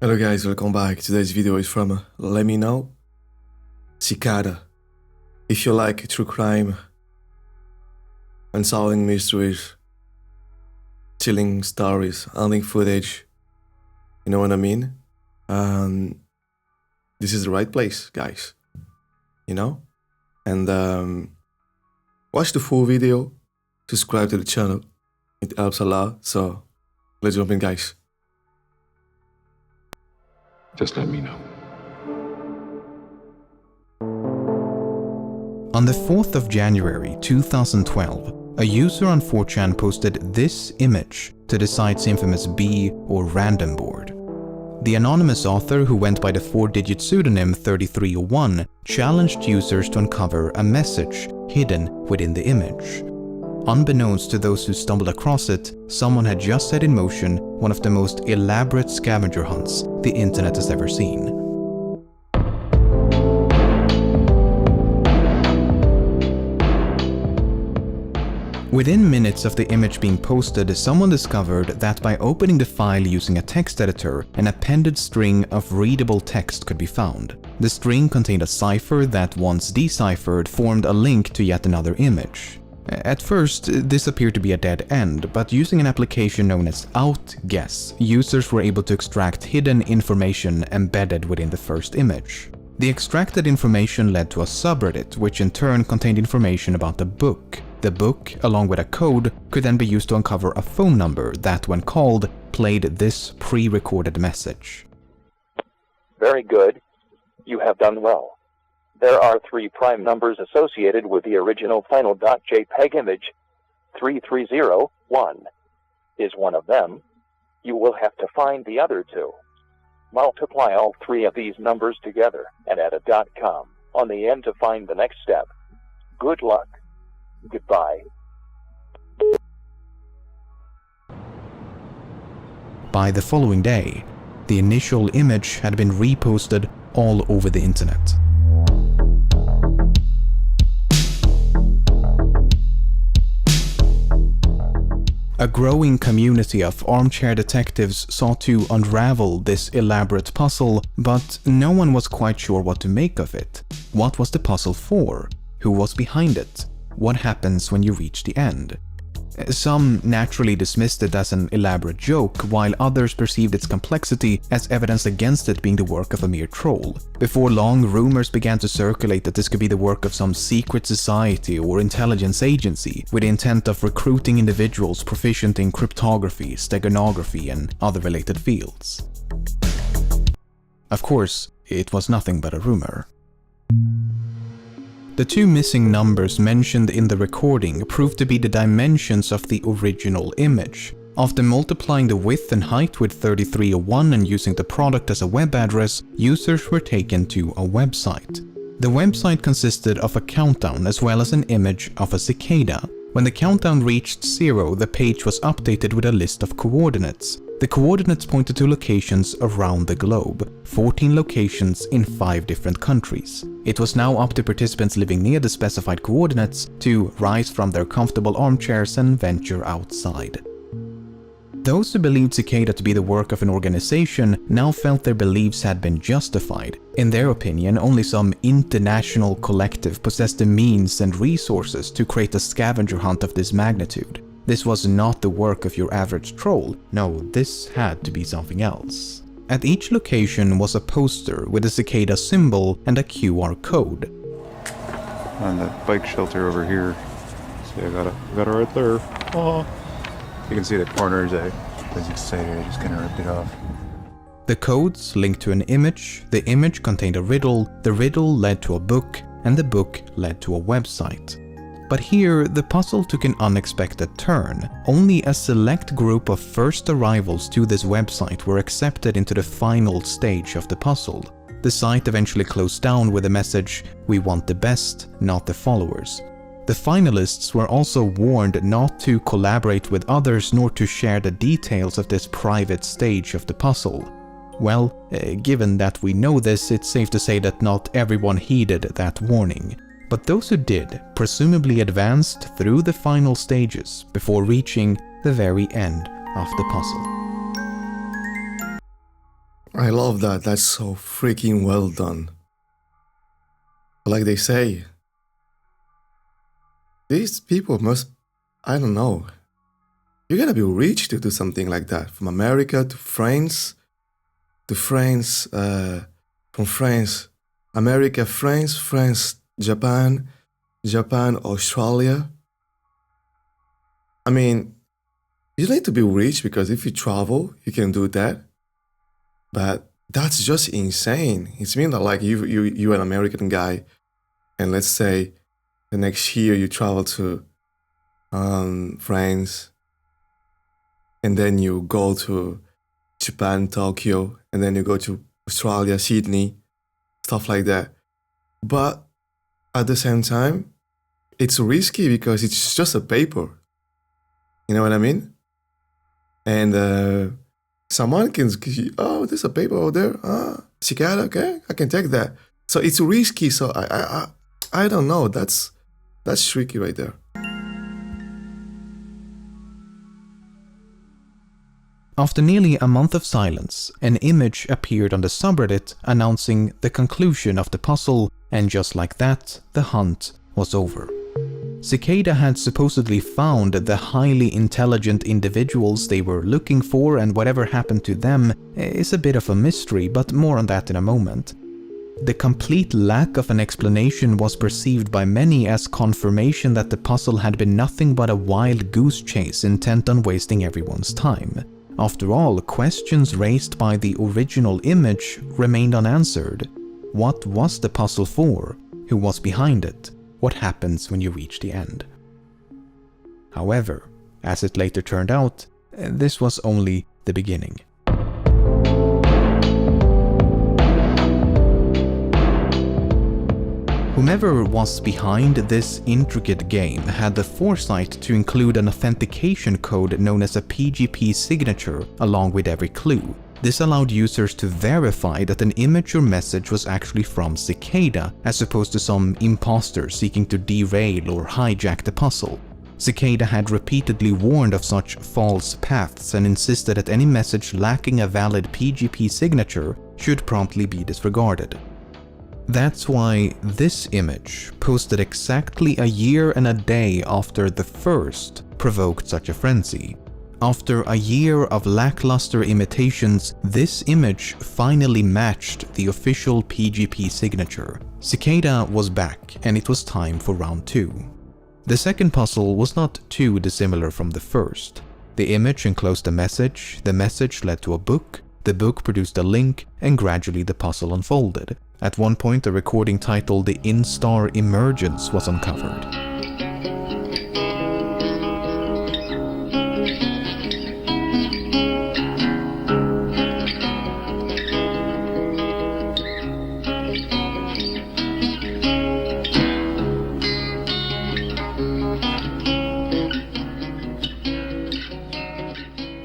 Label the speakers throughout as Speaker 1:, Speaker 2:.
Speaker 1: Hello guys, welcome back. Today's video is from Let Me Know, Cicada. If you like true crime, unsolving mysteries, chilling stories, hunting footage, you know what I mean? This is the right place, guys. You know? And watch the full video, subscribe to the channel. It helps a lot, so let's jump in, guys.
Speaker 2: Just let me know.
Speaker 3: On the 4th of January 2012, a user on 4chan posted this image to the site's infamous B or random board. The anonymous author, who went by the 4-digit pseudonym 3301, challenged users to uncover a message hidden within the image. Unbeknownst to those who stumbled across it, someone had just set in motion one of the most elaborate scavenger hunts the internet has ever seen. Within minutes of the image being posted, someone discovered that by opening the file using a text editor, an appended string of readable text could be found. The string contained a cipher that, once deciphered, formed a link to yet another image. At first, this appeared to be a dead end, but using an application known as OutGuess, users were able to extract hidden information embedded within the first image. The extracted information led to a subreddit, which in turn contained information about the book. The book, along with a code, could then be used to uncover a phone number that, when called, played this pre-recorded message.
Speaker 4: Very good. You have done well. There are 3 prime numbers associated with the original final .jpeg image. 3301 is one of them. You will have to find the other 2. Multiply all 3 of these numbers together and add a .com on the end to find the next step. Good luck. Goodbye.
Speaker 3: By the following day, the initial image had been reposted all over the internet. A growing community of armchair detectives sought to unravel this elaborate puzzle, but no one was quite sure what to make of it. What was the puzzle for? Who was behind it? What happens when you reach the end? Some naturally dismissed it as an elaborate joke, while others perceived its complexity as evidence against it being the work of a mere troll. Before long, rumors began to circulate that this could be the work of some secret society or intelligence agency, with the intent of recruiting individuals proficient in cryptography, steganography, and other related fields. Of course, it was nothing but a rumor. The 2 missing numbers mentioned in the recording proved to be the dimensions of the original image. After multiplying the width and height with 3301 and using the product as a web address, users were taken to a website. The website consisted of a countdown as well as an image of a cicada. When the countdown reached 0, the page was updated with a list of coordinates. The coordinates pointed to locations around the globe, 14 locations in 5 different countries. It was now up to participants living near the specified coordinates to rise from their comfortable armchairs and venture outside. Those who believed Cicada to be the work of an organization now felt their beliefs had been justified. In their opinion, only some international collective possessed the means and resources to create a scavenger hunt of this magnitude. This was not the work of your average troll. No, this had to be something else. At each location was a poster with a cicada symbol and a QR code.
Speaker 5: On the bike shelter over here. See, I got it right there. Oh. You can see the corners, as you say, I just kind of ripped it off.
Speaker 3: The codes linked to an image, the image contained a riddle, the riddle led to a book, and the book led to a website. But here, the puzzle took an unexpected turn. Only a select group of first arrivals to this website were accepted into the final stage of the puzzle. The site eventually closed down with the message, "We want the best, not the followers." The finalists were also warned not to collaborate with others nor to share the details of this private stage of the puzzle. Well, given that we know this, it's safe to say that not everyone heeded that warning. But those who did presumably advanced through the final stages before reaching the very end of the puzzle.
Speaker 1: I love that. That's so freaking well done. Like they say, these people must, I don't know, you gotta be rich to do something like that. From America to France, from France, America, France, Japan, Australia. I mean, you need to be rich because if you travel, you can do that. But that's just insane. It's mean that like you're an American guy, and let's say the next year you travel to France, and then you go to Japan, Tokyo, and then you go to Australia, Sydney, stuff like that. But at the same time, it's risky because it's just a paper. You know what I mean? And someone can, oh, there's a paper over there. Cicada, okay, I can take that. So it's risky. So I don't know. That's tricky right there.
Speaker 3: After nearly a month of silence, an image appeared on the subreddit announcing the conclusion of the puzzle, and just like that, the hunt was over. Cicada had supposedly found the highly intelligent individuals they were looking for, and whatever happened to them is a bit of a mystery, but more on that in a moment. The complete lack of an explanation was perceived by many as confirmation that the puzzle had been nothing but a wild goose chase intent on wasting everyone's time. After all, questions raised by the original image remained unanswered. What was the puzzle for? Who was behind it? What happens when you reach the end? However, as it later turned out, this was only the beginning. Whomever was behind this intricate game had the foresight to include an authentication code known as a PGP signature along with every clue. This allowed users to verify that an image or message was actually from Cicada, as opposed to some imposter seeking to derail or hijack the puzzle. Cicada had repeatedly warned of such false paths and insisted that any message lacking a valid PGP signature should promptly be disregarded. That's why this image, posted exactly a year and a day after the first, provoked such a frenzy. After a year of lackluster imitations, this image finally matched the official PGP signature. Cicada was back, and it was time for round 2. The second puzzle was not too dissimilar from the first. The image enclosed a message, the message led to a book, the book produced a link, and gradually the puzzle unfolded. At one point, a recording titled The In-Star Emergence was uncovered.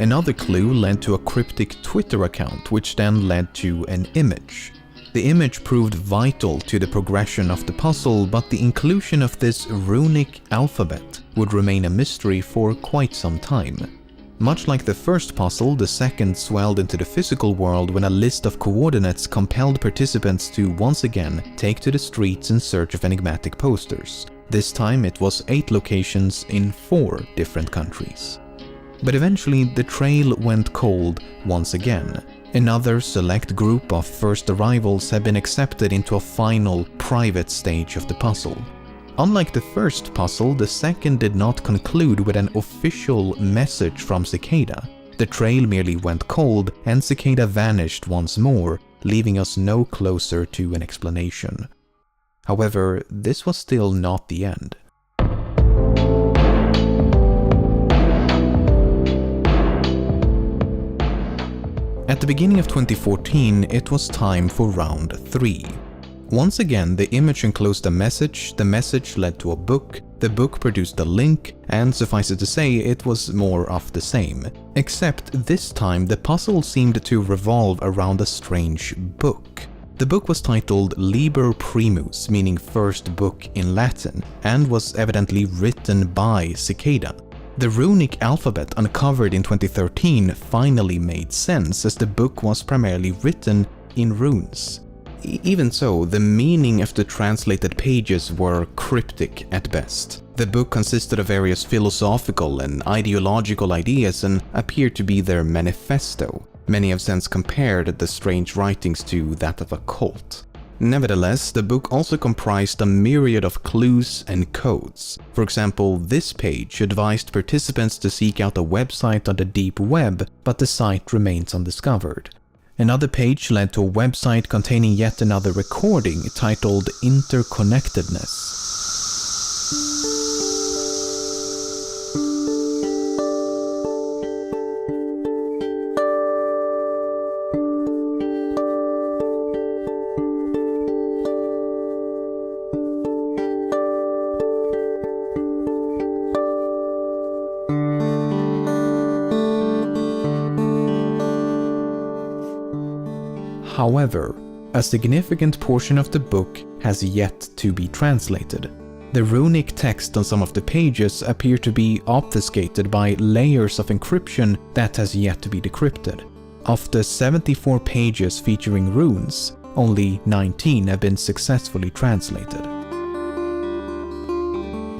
Speaker 3: Another clue led to a cryptic Twitter account, which then led to an image. The image proved vital to the progression of the puzzle, but the inclusion of this runic alphabet would remain a mystery for quite some time. Much like the first puzzle, the second swelled into the physical world when a list of coordinates compelled participants to once again take to the streets in search of enigmatic posters. This time it was 8 locations in 4 different countries. But eventually the trail went cold once again. Another select group of first arrivals had been accepted into a final, private stage of the puzzle. Unlike the first puzzle, the second did not conclude with an official message from Cicada. The trail merely went cold, and Cicada vanished once more, leaving us no closer to an explanation. However, this was still not the end. At the beginning of 2014, it was time for round 3. Once again, the image enclosed a message, the message led to a book, the book produced a link, and suffice it to say, it was more of the same. Except this time, the puzzle seemed to revolve around a strange book. The book was titled Liber Primus, meaning first book in Latin, and was evidently written by Cicada. The runic alphabet uncovered in 2013 finally made sense, as the book was primarily written in runes. Even so, the meaning of the translated pages were cryptic at best. The book consisted of various philosophical and ideological ideas and appeared to be their manifesto. Many have since compared the strange writings to that of a cult. Nevertheless, the book also comprised a myriad of clues and codes. For example, this page advised participants to seek out a website on the deep web, but the site remains undiscovered. Another page led to a website containing yet another recording titled Interconnectedness. However, a significant portion of the book has yet to be translated. The runic text on some of the pages appear to be obfuscated by layers of encryption that has yet to be decrypted. Of the 74 pages featuring runes, only 19 have been successfully translated.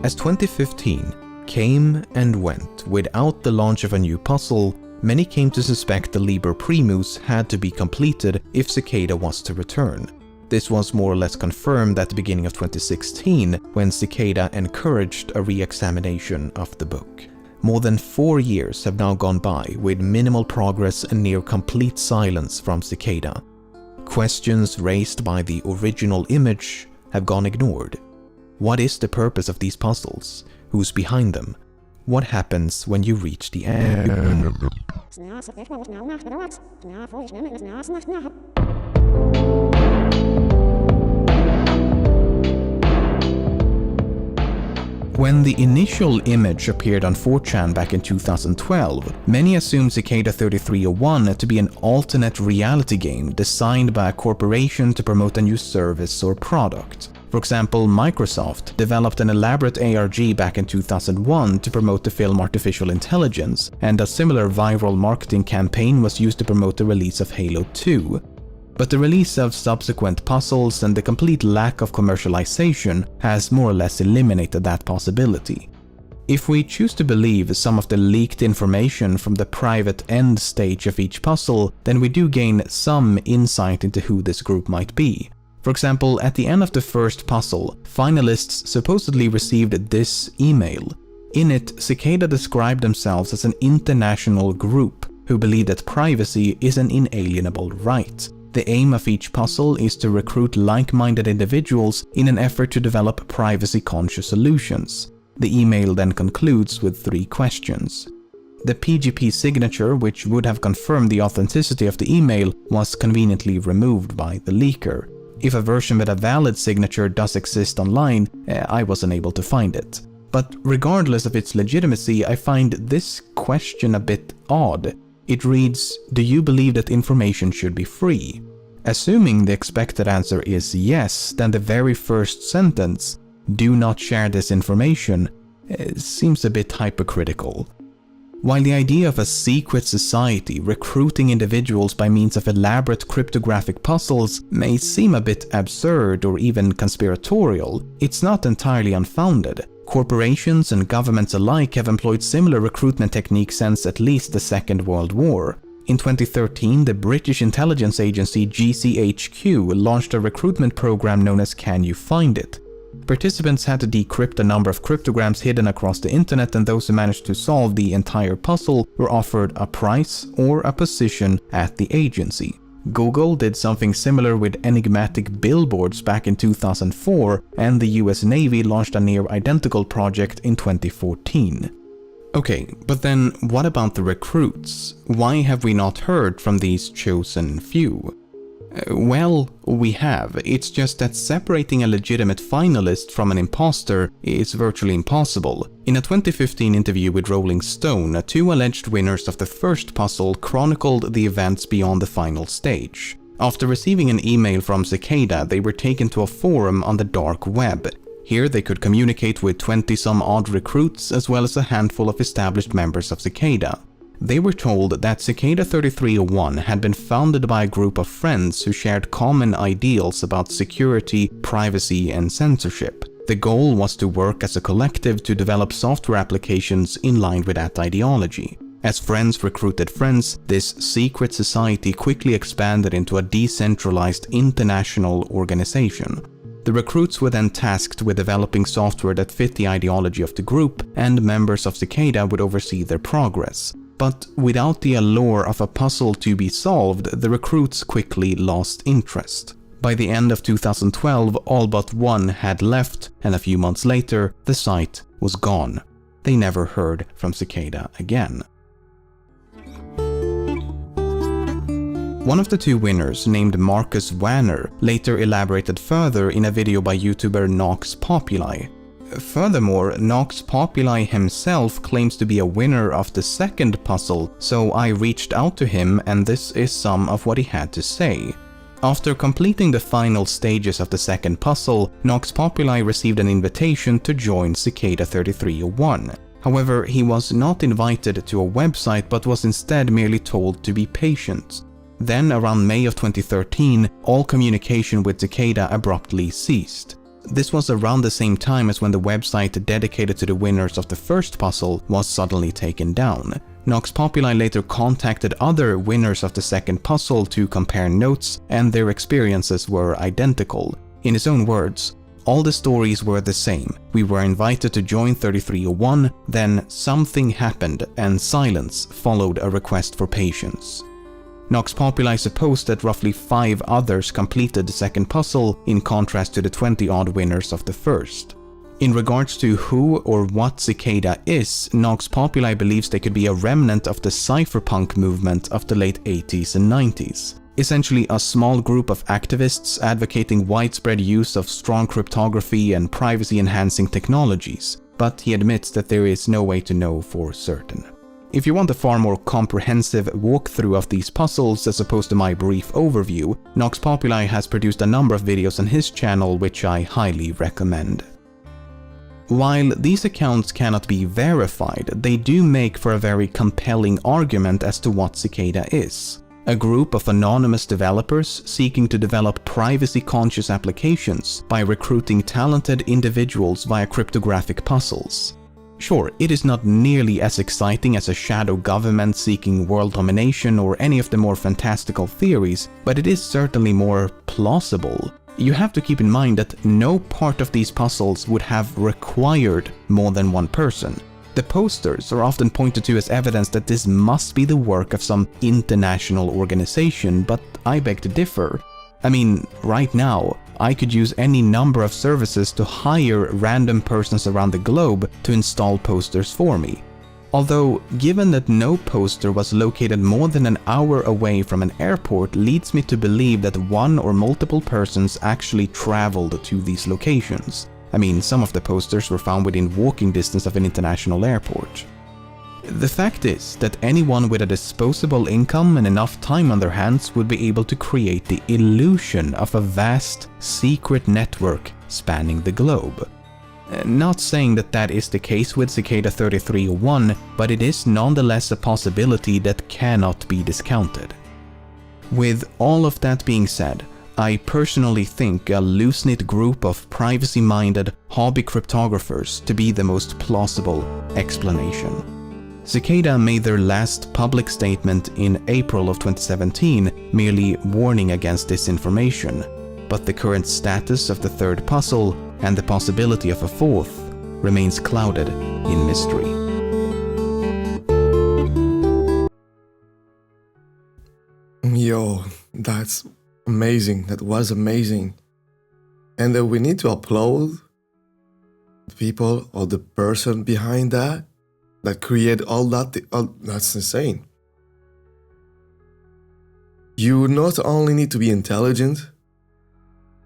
Speaker 3: As 2015 came and went without the launch of a new puzzle, many came to suspect the Liber Primus had to be completed if Cicada was to return. This was more or less confirmed at the beginning of 2016, when Cicada encouraged a re-examination of the book. More than 4 years have now gone by with minimal progress and near complete silence from Cicada. Questions raised by the original image have gone ignored. What is the purpose of these puzzles? Who's behind them? What happens when you reach the end? When the initial image appeared on 4chan back in 2012, many assumed Cicada 3301 to be an alternate reality game designed by a corporation to promote a new service or product. For example, Microsoft developed an elaborate ARG back in 2001 to promote the film Artificial Intelligence, and a similar viral marketing campaign was used to promote the release of Halo 2. But the release of subsequent puzzles and the complete lack of commercialization has more or less eliminated that possibility. If we choose to believe some of the leaked information from the private end stage of each puzzle, then we do gain some insight into who this group might be. For example, at the end of the first puzzle, finalists supposedly received this email. In it, Cicada described themselves as an international group who believe that privacy is an inalienable right. The aim of each puzzle is to recruit like-minded individuals in an effort to develop privacy-conscious solutions. The email then concludes with 3 questions. The PGP signature, which would have confirmed the authenticity of the email, was conveniently removed by the leaker. If a version with a valid signature does exist online, I wasn't able to find it. But regardless of its legitimacy, I find this question a bit odd. It reads, "Do you believe that information should be free?" Assuming the expected answer is yes, then the very first sentence, "Do not share this information," seems a bit hypocritical. While the idea of a secret society recruiting individuals by means of elaborate cryptographic puzzles may seem a bit absurd or even conspiratorial, it's not entirely unfounded. Corporations and governments alike have employed similar recruitment techniques since at least the Second World War. In 2013, the British intelligence agency GCHQ launched a recruitment program known as Can You Find It? Participants had to decrypt a number of cryptograms hidden across the internet, and those who managed to solve the entire puzzle were offered a prize or a position at the agency. Google did something similar with enigmatic billboards back in 2004, and the US Navy launched a near-identical project in 2014. Okay, but then what about the recruits? Why have we not heard from these chosen few? Well, we have. It's just that separating a legitimate finalist from an imposter is virtually impossible. In a 2015 interview with Rolling Stone, 2 alleged winners of the first puzzle chronicled the events beyond the final stage. After receiving an email from Cicada, they were taken to a forum on the dark web. Here they could communicate with 20-some-odd recruits as well as a handful of established members of Cicada. They were told that Cicada 3301 had been founded by a group of friends who shared common ideals about security, privacy, and censorship. The goal was to work as a collective to develop software applications in line with that ideology. As friends recruited friends, this secret society quickly expanded into a decentralized international organization. The recruits were then tasked with developing software that fit the ideology of the group, and members of Cicada would oversee their progress. But without the allure of a puzzle to be solved, the recruits quickly lost interest. By the end of 2012, all but one had left, and a few months later, the site was gone. They never heard from Cicada again. One of the two winners, named Marcus Wanner, later elaborated further in a video by YouTuber Nox Populi. Furthermore, Nox Populi himself claims to be a winner of the second puzzle, so I reached out to him and this is some of what he had to say. After completing the final stages of the second puzzle, Nox Populi received an invitation to join Cicada 3301. However, he was not invited to a website but was instead merely told to be patient. Then, around May of 2013, all communication with Cicada abruptly ceased. This was around the same time as when the website dedicated to the winners of the first puzzle was suddenly taken down. Nox Populi later contacted other winners of the second puzzle to compare notes, and their experiences were identical. In his own words, all the stories were the same. We were invited to join 3301, then something happened and silence followed a request for patience. Nox Populi supposed that roughly 5 others completed the second puzzle, in contrast to the 20-odd winners of the first. In regards to who or what Cicada is, Nox Populi believes they could be a remnant of the cypherpunk movement of the late 80s and 90s. Essentially a small group of activists advocating widespread use of strong cryptography and privacy-enhancing technologies, but he admits that there is no way to know for certain. If you want a far more comprehensive walkthrough of these puzzles as opposed to my brief overview, Nox Populi has produced a number of videos on his channel which I highly recommend. While these accounts cannot be verified, they do make for a very compelling argument as to what Cicada is. A group of anonymous developers seeking to develop privacy-conscious applications by recruiting talented individuals via cryptographic puzzles. Sure, it is not nearly as exciting as a shadow government seeking world domination or any of the more fantastical theories, but it is certainly more plausible. You have to keep in mind that no part of these puzzles would have required more than one person. The posters are often pointed to as evidence that this must be the work of some international organization, but I beg to differ. I mean, right now, I could use any number of services to hire random persons around the globe to install posters for me. Although, given that no poster was located more than an hour away from an airport leads me to believe that one or multiple persons actually traveled to these locations. I mean, some of the posters were found within walking distance of an international airport. The fact is that anyone with a disposable income and enough time on their hands would be able to create the illusion of a vast, secret network spanning the globe. Not saying that that is the case with Cicada 3301, but it is nonetheless a possibility that cannot be discounted. With all of that being said, I personally think a loose-knit group of privacy-minded hobby cryptographers to be the most plausible explanation. Cicada made their last public statement in April of 2017, merely warning against disinformation, but the current status of the third puzzle and the possibility of a fourth remains clouded in mystery.
Speaker 1: Yo, that's amazing. That was amazing. And we need to applaud the people or the person behind that create all that. That's insane. You not only need to be intelligent,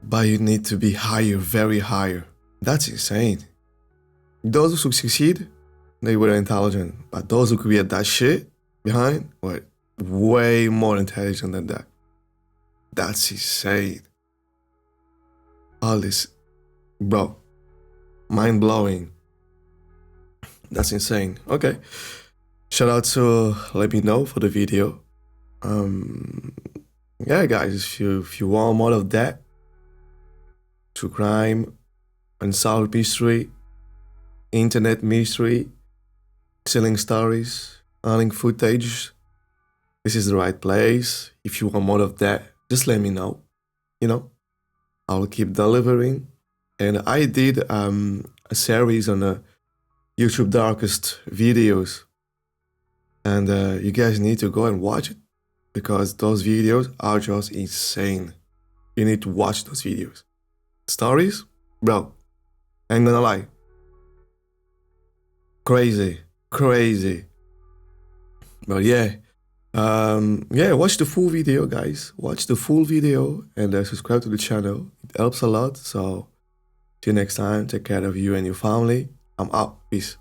Speaker 1: but you need to be higher, very higher. That's insane. Those who succeed, they were intelligent. But those who create that shit behind were way more intelligent than that. That's insane. All this, bro, mind-blowing. That's insane. Okay. Shout out to let me know for the video. Yeah, guys, if you want more of that, true crime, unsolved mystery, internet mystery, chilling stories, hunting footage, this is the right place. If you want more of that, just let me know. You know, I'll keep delivering. And I did a series on the YouTube darkest videos, and you guys need to go and watch it because those videos are just insane. You need to watch those videos. Stories, bro, ain't gonna lie, crazy. But yeah, watch the full video, guys. Watch the full video and subscribe to the channel. It helps a lot. So see you next time. Take care of you and your family. I'm out. Peace.